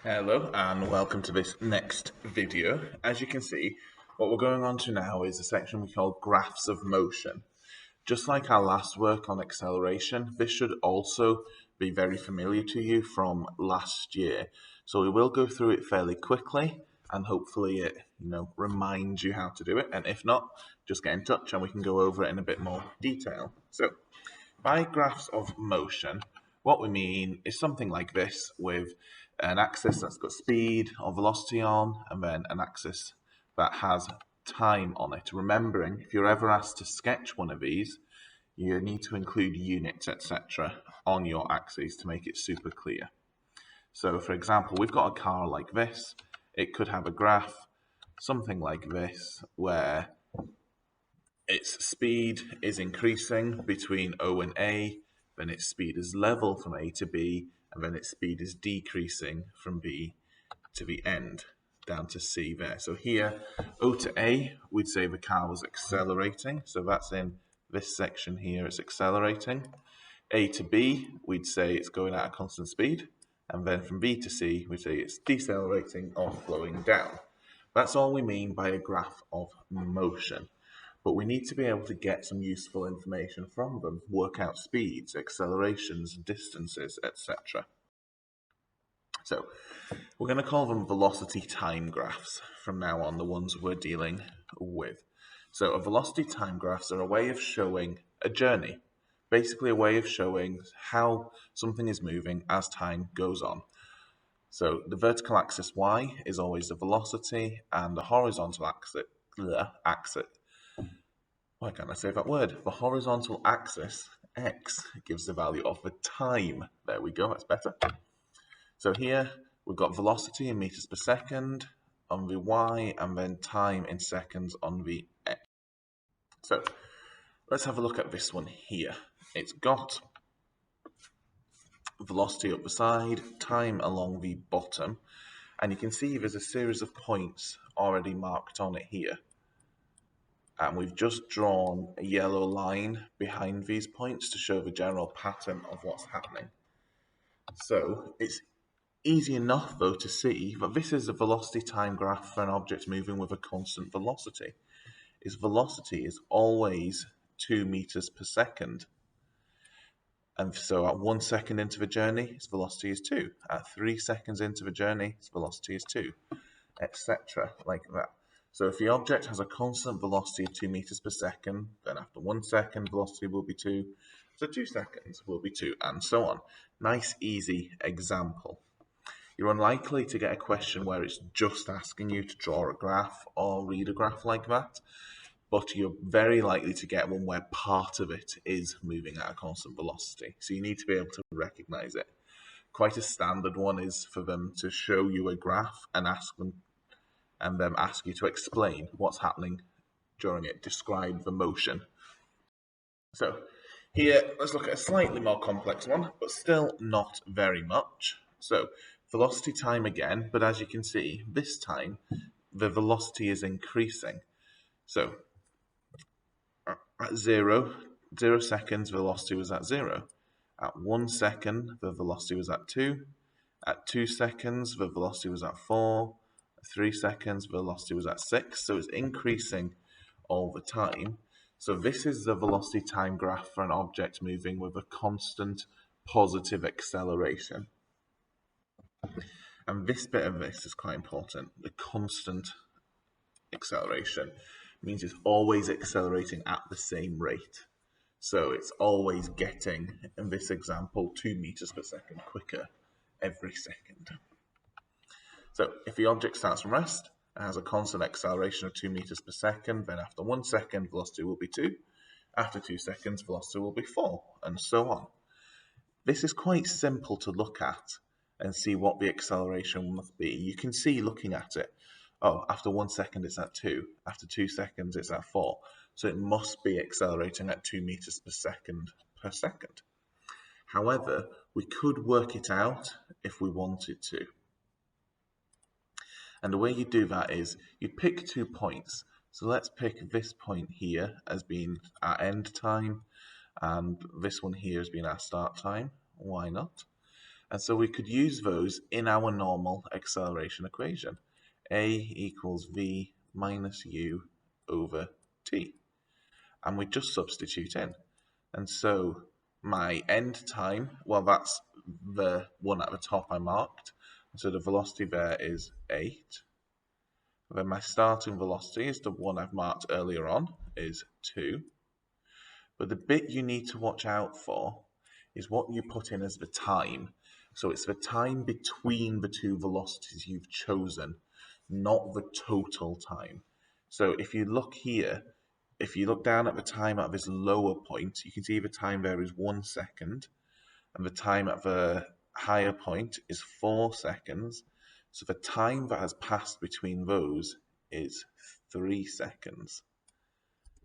Hello and welcome to this next video. As you can see, what we're going on to now is a section we call graphs of motion. Just like our last work on acceleration, this should also be very familiar to you from last year. So we will go through it fairly quickly and hopefully it reminds you how to do it. And if not, just get in touch and we can go over it in a bit more detail. So by graphs of motion, what we mean is something like this with an axis that's got speed or velocity on, and then an axis that has time on it. Remembering, if you're ever asked to sketch one of these, you need to include units, etc. on your axes to make it super clear. So for example, we've got a car like this. It could have a graph, something like this, where its speed is increasing between O and A, then its speed is level from A to B, and then its speed is decreasing from B to the end, down to C there. So here, O to A, we'd say the car was accelerating. So that's in this section here, it's accelerating. A to B, we'd say it's going at a constant speed. And then from B to C, we'd say it's decelerating or slowing down. That's all we mean by a graph of motion. But we need to be able to get some useful information from them, work out speeds, accelerations, distances, etc. So we're going to call them velocity time graphs from now on, the ones we're dealing with. So a velocity time graphs are a way of showing a journey, basically a way of showing how something is moving as time goes on. So the vertical axis y is always the velocity, and the horizontal axis, why can't I say that word? The horizontal axis, x, gives the value of the time. There we go, that's better. So here we've got velocity in meters per second on the y, and then time in seconds on the x. So let's have a look at this one here. It's got velocity up the side, time along the bottom, and you can see there's a series of points already marked on it here. And we've just drawn a yellow line behind these points to show the general pattern of what's happening. So it's easy enough though to see that this is a velocity time graph for an object moving with a constant velocity. Its velocity is always 2 meters per second. And so at 1 second into the journey, its velocity is 2. At 3 seconds into the journey, its velocity is 2, etc. like that. So if the object has a constant velocity of 2 meters per second, then after 1 second, velocity will be 2. So 2 seconds will be 2, and so on. Nice, easy example. You're unlikely to get a question where it's just asking you to draw a graph or read a graph like that, but you're very likely to get one where part of it is moving at a constant velocity. So you need to be able to recognize it. Quite a standard one is for them to show you a graph and then ask you to explain what's happening during it, describe the motion. So here, let's look at a slightly more complex one, but still not very much. So velocity time again, but as you can see, this time the velocity is increasing. So at 0 seconds, velocity was at 0. At 1 second, the velocity was at 2. At 2 seconds, the velocity was at 4. At 3 seconds, velocity was at 6. So it's increasing all the time. So this is the velocity time graph for an object moving with a constant positive acceleration. And this bit of this is quite important. The constant acceleration means it's always accelerating at the same rate. So it's always getting, in this example, 2 meters per second quicker every second. So if the object starts from rest and has a constant acceleration of 2 meters per second, then after 1 second, velocity will be 2. After 2 seconds, velocity will be 4, and so on. This is quite simple to look at and see what the acceleration must be. You can see looking at it, oh, after 1 second it's at 2, after 2 seconds it's at 4. So it must be accelerating at 2 meters per second. However, we could work it out if we wanted to. And the way you do that is you pick 2 points. So let's pick this point here as being our end time, and this one here as being our start time. Why not? And so we could use those in our normal acceleration equation. A equals v minus u over t. And we just substitute in. And so my end time, well, that's the one at the top I marked. So the velocity there is 8. Then my starting velocity is the one I've marked earlier on, is 2. But the bit you need to watch out for is what you put in as the time. So it's the time between the two velocities you've chosen, not the total time. So if you look here, if you look down at the time at this lower point, you can see the time there is 1 second, and the time at the higher point is 4 seconds. So the time that has passed between those is 3 seconds.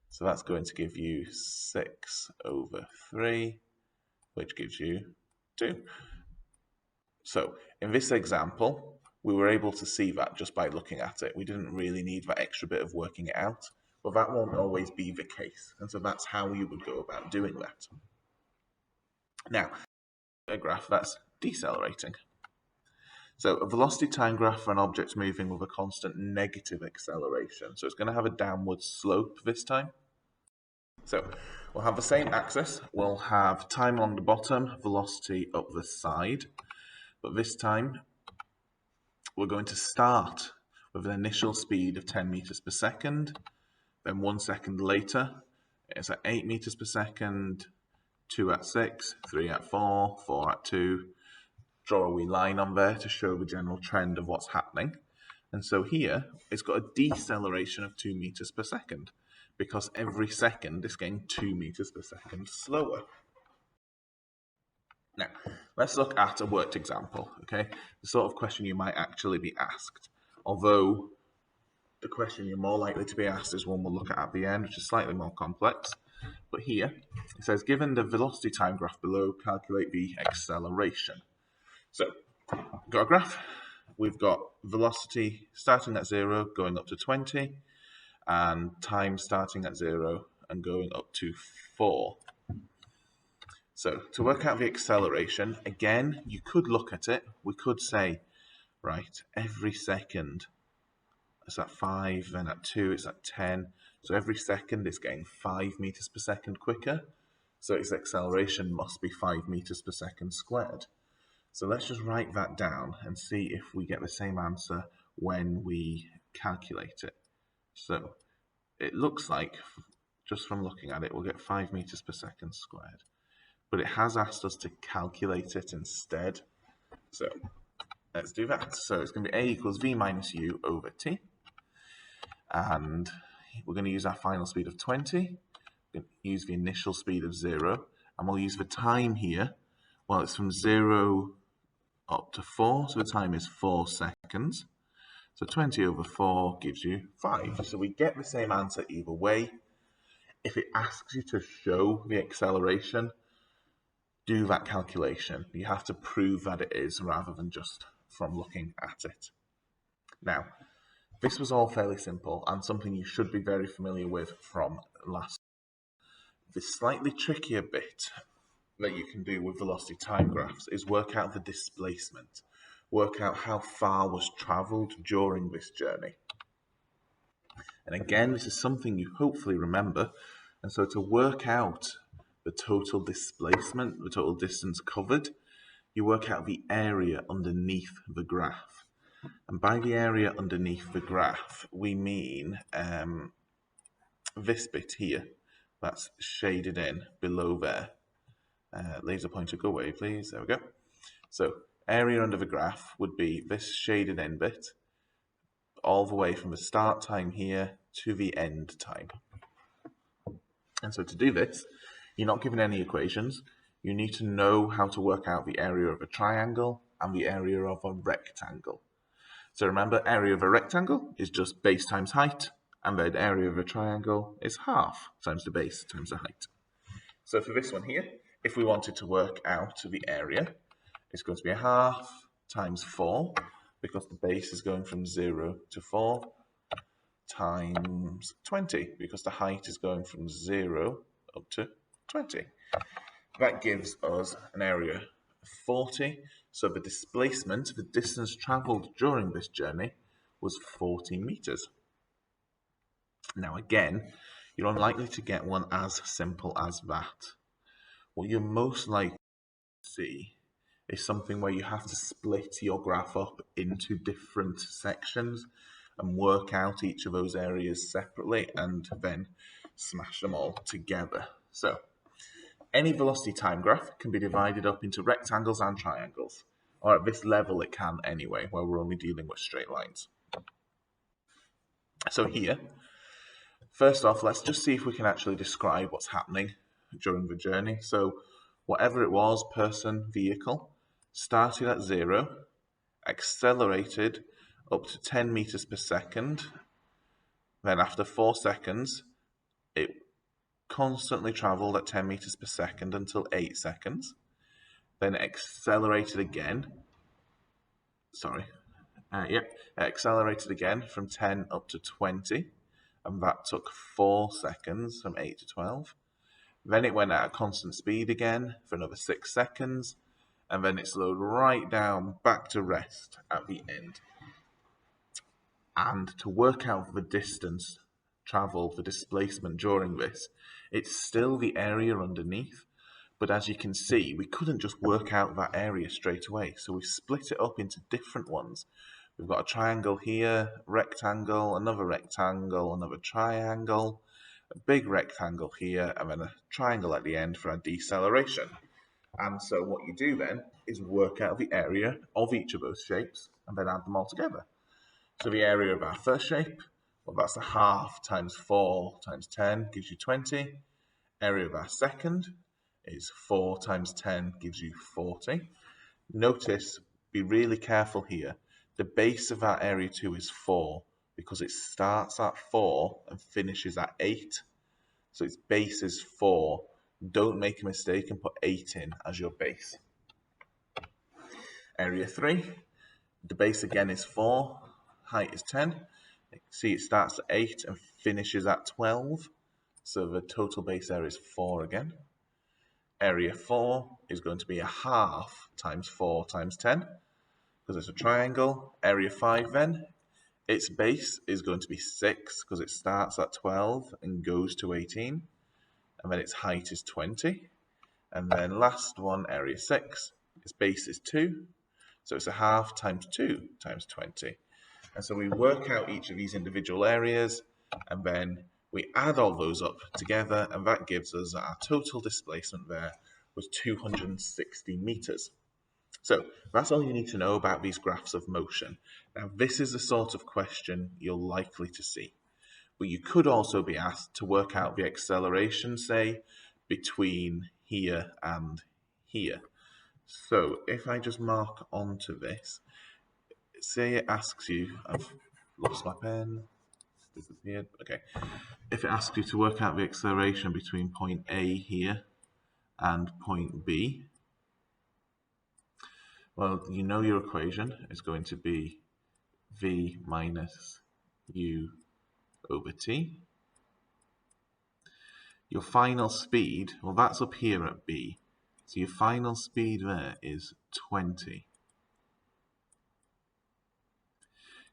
So that's going to give you 6 over 3, which gives you 2. So in this example, we were able to see that just by looking at it. We didn't really need that extra bit of working it out, but that won't always be the case. And so that's how you would go about doing that. Now, a graph that's decelerating. So a velocity time graph for an object moving with a constant negative acceleration. So it's going to have a downward slope this time. So we'll have the same axis. We'll have time along the bottom, velocity up the side. But this time, we're going to start with an initial speed of 10 meters per second. Then 1 second later, it's at 8 meters per second, 2 at 6, 3 at 4, 4 at 2. Draw a wee line on there to show the general trend of what's happening. And so here, it's got a deceleration of 2 meters per second, because every second is getting 2 meters per second slower. Now, let's look at a worked example, okay? The sort of question you might actually be asked, although the question you're more likely to be asked is one we'll look at the end, which is slightly more complex. But here, it says, given the velocity time graph below, calculate the acceleration. So, we've got a graph. We've got velocity starting at 0, going up to 20, and time starting at 0 and going up to 4. So to work out the acceleration, again, you could look at it. We could say, right, every second, it's at 5, then at 2, it's at 10. So every second it's getting 5 meters per second quicker. So its acceleration must be 5 meters per second squared. So let's just write that down and see if we get the same answer when we calculate it. So it looks like, just from looking at it, we'll get 5 meters per second squared. But it has asked us to calculate it instead. So let's do that. So it's going to be a equals v minus u over t. And we're going to use our final speed of 20. We're going to use the initial speed of 0. And we'll use the time here. Well, it's from 0 up to 4. So the time is 4 seconds. So 20 over 4 gives you 5. So we get the same answer either way. If it asks you to show the acceleration, do that calculation. You have to prove that it is rather than just from looking at it. Now, this was all fairly simple and something you should be very familiar with from last. The slightly trickier bit that you can do with velocity time graphs is work out the displacement. Work out how far was travelled during this journey. And again, this is something you hopefully remember. And so to work out the total displacement, the total distance covered, you work out the area underneath the graph. And by the area underneath the graph, we mean this bit here that's shaded in below there. Laser pointer, go away, please. There we go. So area under the graph would be this shaded in bit, all the way from the start time here to the end time. And so to do this, you're not given any equations. You need to know how to work out the area of a triangle and the area of a rectangle. So remember, area of a rectangle is just base times height, and the area of a triangle is half times the base times the height. So for this one here, if we wanted to work out the area, it's going to be a half times 4, because the base is going from 0 to 4, times 20, because the height is going from 0 up to 20. That gives us an area of 40. So the displacement, the distance travelled during this journey, was 40 meters. Now again, you're unlikely to get one as simple as that. What you're most likely to see is something where you have to split your graph up into different sections and work out each of those areas separately and then smash them all together. So any velocity time graph can be divided up into rectangles and triangles, or at this level it can anyway, where we're only dealing with straight lines. So here, first off, let's just see if we can actually describe what's happening during the journey. So whatever it was, person, vehicle, started at 0, accelerated up to 10 meters per second. Then after 4 seconds, it constantly traveled at 10 meters per second until 8 seconds. Then accelerated again. Accelerated again from 10 up to 20. And that took 4 seconds from 8 to 12. Then it went at a constant speed again for another 6 seconds. And then it slowed right down back to rest at the end. And to work out the distance travelled, the displacement during this, it's still the area underneath, but as you can see, we couldn't just work out that area straight away, so we split it up into different ones. We've got a triangle here, rectangle, another triangle, a big rectangle here, and then a triangle at the end for our deceleration. And so what you do then is work out the area of each of those shapes and then add them all together. So the area of our first shape, well, that's a half times 4 times 10 gives you 20. Area of our second is 4 times 10 gives you 40. Notice, be really careful here. The base of our area 2 is 4 because it starts at 4 and finishes at 8. So its base is 4. Don't make a mistake and put 8 in as your base. Area 3, the base again is 4. Height is 10. See, it starts at 8 and finishes at 12. So the total base area is 4 again. Area 4 is going to be a half times 4 times 10 because it's a triangle. Area 5 then, its base is going to be 6 because it starts at 12 and goes to 18. And then its height is 20. And then last one, area 6, its base is 2. So it's a half times 2 times 20. And so we work out each of these individual areas and then we add all those up together and that gives us our total displacement there was 260 meters. So that's all you need to know about these graphs of motion. Now this is the sort of question you're likely to see. But you could also be asked to work out the acceleration, say, between here and here. So if I just mark onto this, say it asks you, I've lost my pen, disappeared, okay. If it asks you to work out the acceleration between point A here and point B, well, you know your equation is going to be V minus U over T. Your final speed, well, that's up here at B. So your final speed there is 20.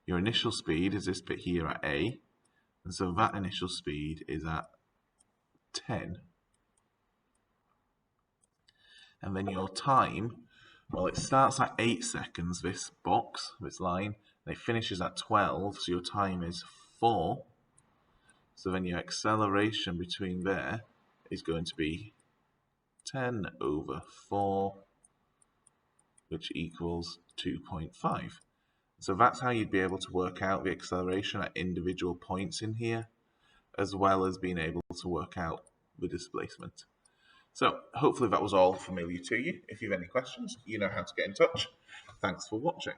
Your initial speed is this bit here at A, and so that initial speed is at 10. And then your time, well, it starts at 8 seconds, this box, this line, and it finishes at 12, so your time is 4. So then your acceleration between there is going to be 10 over 4, which equals 2.5. So that's how you'd be able to work out the acceleration at individual points in here, as well as being able to work out the displacement. So hopefully that was all familiar to you. If you have any questions, you know how to get in touch. Thanks for watching.